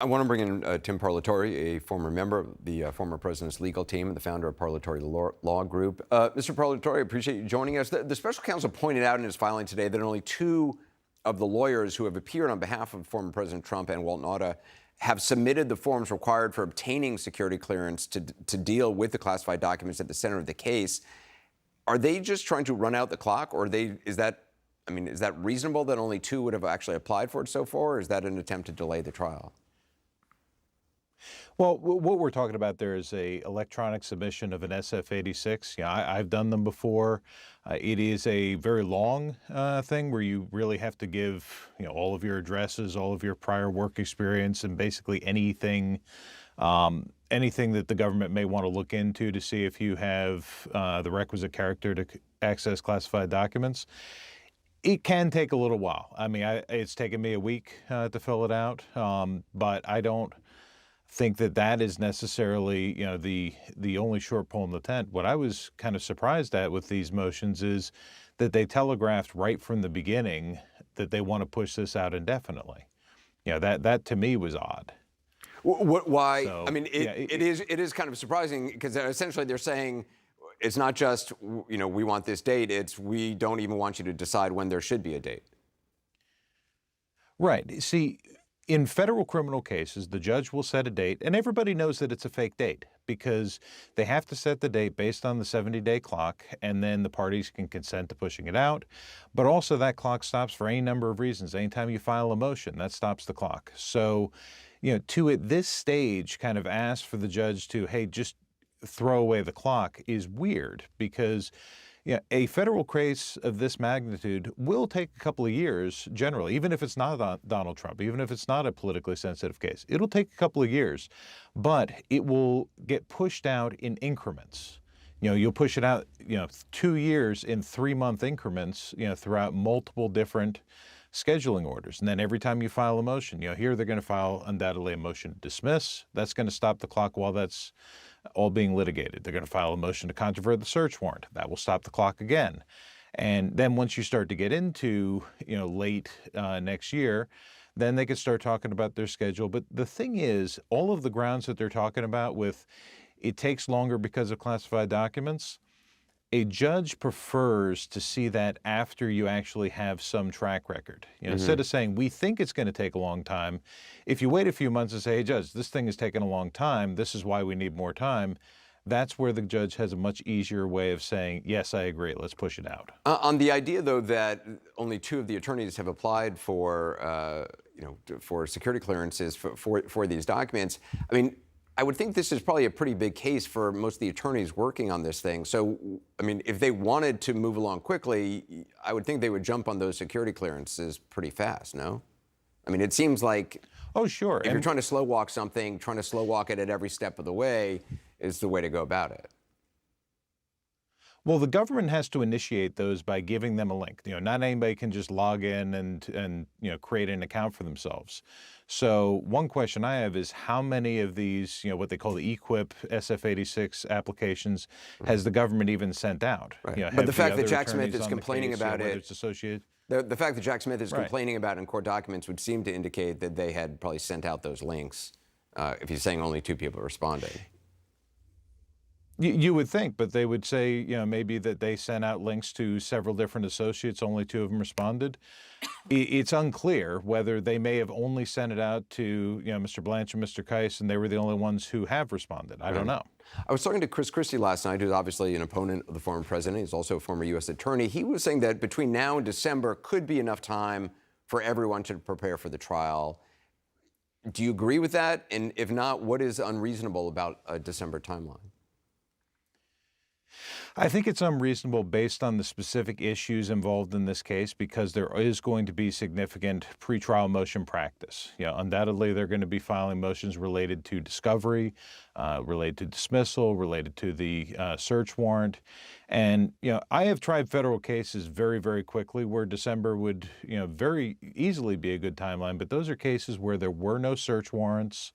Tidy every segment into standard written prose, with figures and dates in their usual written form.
I want to bring in Tim Parlatore, a former member of the former president's legal team and the founder of Parlatore Law Group. Mr. Parlatore, I appreciate you joining us. The special counsel pointed out in his filing today that only two of the lawyers who have appeared on behalf of former President Trump and Walt Nauta have submitted the forms required for obtaining security clearance to deal with the classified documents at the center of the case. Are they just trying to run out the clock, or is that reasonable that only two would have actually applied for it so far, or is that an attempt to delay the trial? Well, what we're talking about there is a electronic submission of an SF-86. Yeah, I've done them before. It is a very long thing where you really have to give, all of your addresses, all of your prior work experience, and basically anything that the government may want to look into to see if you have the requisite character to access classified documents. It can take a little while. I mean, it's taken me a week to fill it out, but I don't think that is necessarily, the only short pole in the tent. What I was kind of surprised at with these motions is that they telegraphed right from the beginning that they want to push this out indefinitely. That to me was odd. Why? So, I mean, it is kind of surprising because essentially they're saying it's not just, we want this date. It's we don't even want you to decide when there should be a date. Right. See, in federal criminal cases, the judge will set a date, and everybody knows that it's a fake date because they have to set the date based on the 70-day clock, and then the parties can consent to pushing it out. But also that clock stops for any number of reasons. Anytime you file a motion, that stops the clock. So, to at this stage kind of ask for the judge to, hey, just throw away the clock is weird because a federal case of this magnitude will take a couple of years generally, even if it's not Donald Trump, even if it's not a politically sensitive case. It'll take a couple of years, but it will get pushed out in increments. You'll push it out, 2 years in 3-month increments, throughout multiple different scheduling orders. And then every time you file a motion, here they're going to file undoubtedly a motion to dismiss. That's going to stop the clock while that's all being litigated. They're going to file a motion to controvert the search warrant. That will stop the clock again. And then once you start to get into, late next year, then they could start talking about their schedule. But the thing is, all of the grounds that they're talking about with it takes longer because of classified documents, a judge prefers to see that after you actually have some track record. Instead of saying, we think it's going to take a long time, if you wait a few months and say, hey, judge, this thing is taking a long time, this is why we need more time, that's where the judge has a much easier way of saying, yes, I agree, let's push it out. On the idea, though, that only two of the attorneys have applied for, for security clearances for these documents, I mean, I would think this is probably a pretty big case for most of the attorneys working on this thing. So, I mean, if they wanted to move along quickly, I would think they would jump on those security clearances pretty fast, no? I mean, it seems like, oh, sure. If you're trying to slow walk something, trying to slow walk it at every step of the way is the way to go about it. Well, the government has to initiate those by giving them a link. Not anybody can just log in and create an account for themselves. So one question I have is how many of these, what they call the EQIP SF-86 applications has the government even sent out? Right. But the fact that Jack Smith is complaining about it, it's associated. The fact that Jack Smith is complaining about it in court documents would seem to indicate that they had probably sent out those links, if he's saying only two people responded. You would think, but they would say, maybe that they sent out links to several different associates, only two of them responded. It's unclear whether they may have only sent it out to, Mr. Blanch and Mr. Keiss, and they were the only ones who have responded. I don't know. I was talking to Chris Christie last night, who's obviously an opponent of the former president. He's also a former U.S. attorney. He was saying that between now and December could be enough time for everyone to prepare for the trial. Do you agree with that? And if not, what is unreasonable about a December timeline? I think it's unreasonable based on the specific issues involved in this case because there is going to be significant pretrial motion practice. Undoubtedly, they're going to be filing motions related to discovery, related to dismissal, related to the search warrant. And, I have tried federal cases very, very quickly where December would, very easily be a good timeline. But those are cases where there were no search warrants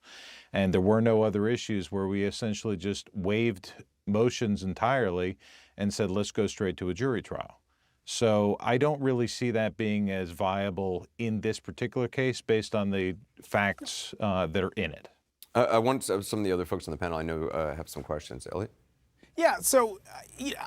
and there were no other issues where we essentially just waived motions entirely and said, let's go straight to a jury trial. So I don't really see that being as viable in this particular case based on the facts that are in it. I want some of the other folks on the panel I know have some questions. Elliot? Yeah, so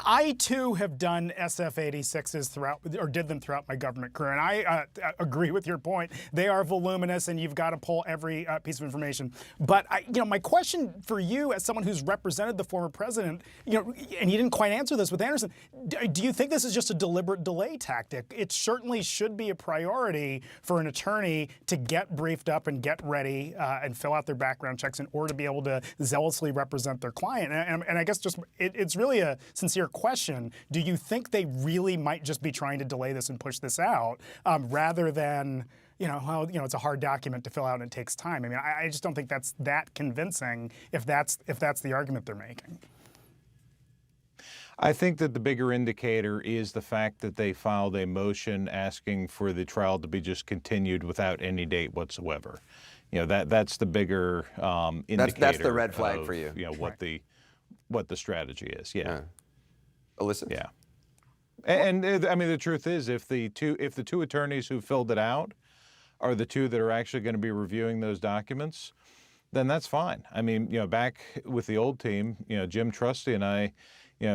I too have done SF-86s throughout, or did them throughout my government career, and I agree with your point. They are voluminous, and you've got to pull every piece of information. But my question for you, as someone who's represented the former president, and you didn't quite answer this with Anderson, do you think this is just a deliberate delay tactic? It certainly should be a priority for an attorney to get briefed up and get ready and fill out their background checks in order to be able to zealously represent their client. And I guess just it's really a sincere question. Do you think they really might just be trying to delay this and push this out rather than, it's a hard document to fill out and it takes time? I mean, I just don't think that's that convincing if that's the argument they're making. I think that the bigger indicator is the fact that they filed a motion asking for the trial to be just continued without any date whatsoever. That's the bigger indicator. That's the red flag for you. What the strategy is. Yeah. Alyssa? Yeah. And I mean, the truth is, if the two attorneys who filled it out are the two that are actually going to be reviewing those documents, then that's fine. I mean, back with the old team, Jim Trusty and I,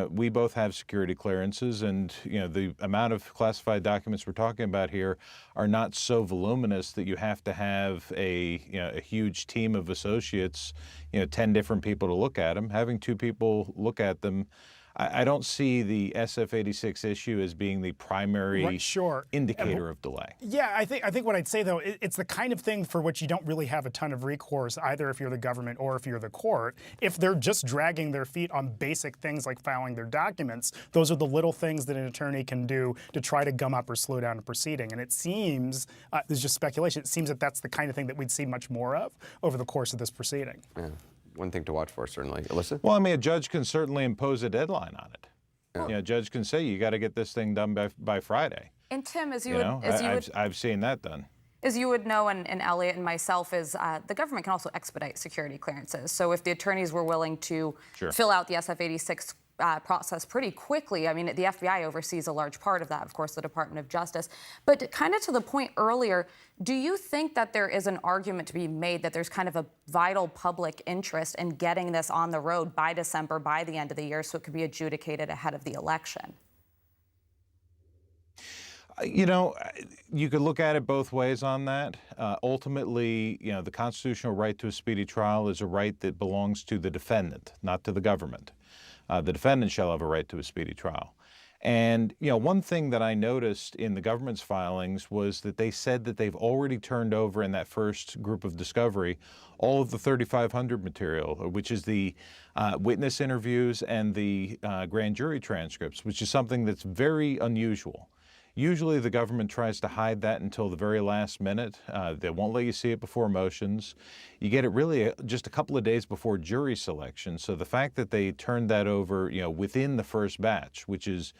we both have security clearances, and the amount of classified documents we're talking about here are not so voluminous that you have to have a huge team of associates, 10 different people to look at them. Having two people look at them, I don't see the SF-86 issue as being the primary indicator of delay. Yeah, I think what I'd say, though, it's the kind of thing for which you don't really have a ton of recourse, either if you're the government or if you're the court. If they're just dragging their feet on basic things like filing their documents, those are the little things that an attorney can do to try to gum up or slow down a proceeding. And it seems, there's just speculation, it seems that that's the kind of thing that we'd see much more of over the course of this proceeding. Yeah. One thing to watch for, certainly. Alyssa? Well, I mean, a judge can certainly impose a deadline on it. Yeah. A judge can say, you got to get this thing done by Friday. And Tim, I've seen that done. As you would know, and Elliot and myself, is the government can also expedite security clearances. So if the attorneys were willing to fill out the SF-86 process pretty quickly. I mean, the FBI oversees a large part of that, of course, the Department of Justice. But kind of to the point earlier, do you think that there is an argument to be made that there's kind of a vital public interest in getting this on the road by December, by the end of the year, so it could be adjudicated ahead of the election? You could look at it both ways on that. Ultimately, the constitutional right to a speedy trial is a right that belongs to the defendant, not to the government. The defendant shall have a right to a speedy trial. And, one thing that I noticed in the government's filings was that they said that they've already turned over in that first group of discovery all of the 3500 material, which is the witness interviews and the grand jury transcripts, which is something that's very unusual. Usually the government tries to hide that until the very last minute. They won't let you see it before motions. You get it really just a couple of days before jury selection. So the fact that they turned that over, within the first batch, which is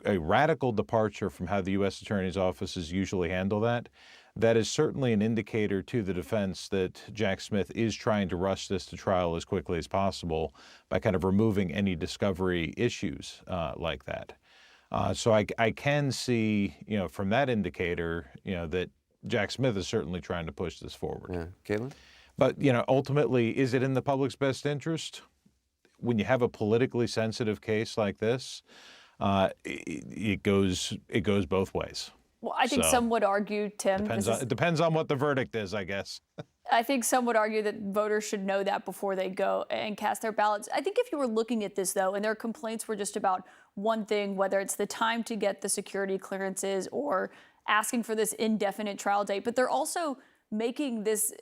a radical departure from how the U.S. Attorney's offices usually handle that, that is certainly an indicator to the defense that Jack Smith is trying to rush this to trial as quickly as possible by kind of removing any discovery issues like that. So I can see, from that indicator, that Jack Smith is certainly trying to push this forward. Yeah. Caitlin? But, ultimately, is it in the public's best interest? When you have a politically sensitive case like this, it goes both ways. Well, I think some would argue, Tim. It depends on what the verdict is, I guess. I think some would argue that voters should know that before they go and cast their ballots. I think if you were looking at this, though, and their complaints were just about one thing, whether it's the time to get the security clearances or asking for this indefinite trial date, but they're also making this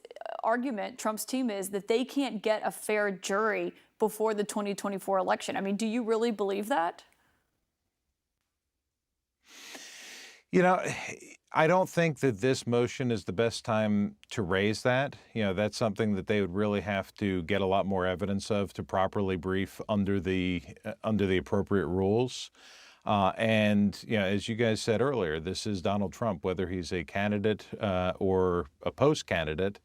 argument, Trump's team is, that they can't get a fair jury before the 2024 election. I mean, do you really believe that? I don't think that this motion is the best time to raise that. That's something that they would really have to get a lot more evidence of to properly brief under the appropriate rules. And as you guys said earlier, this is Donald Trump, whether he's a candidate or a post-candidate.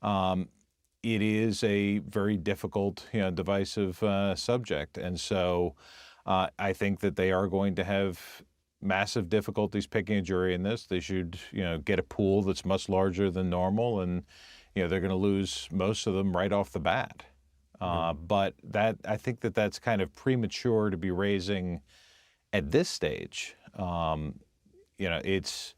It is a very difficult, divisive subject. And so I think that they are going to have massive difficulties picking a jury in this. They should, get a pool that's much larger than normal, and they're going to lose most of them right off the bat. But I think that's kind of premature to be raising at this stage. It's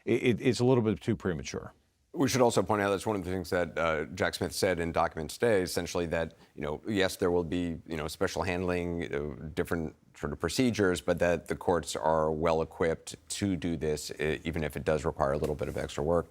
a little bit too premature. We should also point out that's one of the things that Jack Smith said in documents today, essentially that, yes, there will be, special handling, different sort of procedures, but that the courts are well equipped to do this, even if it does require a little bit of extra work.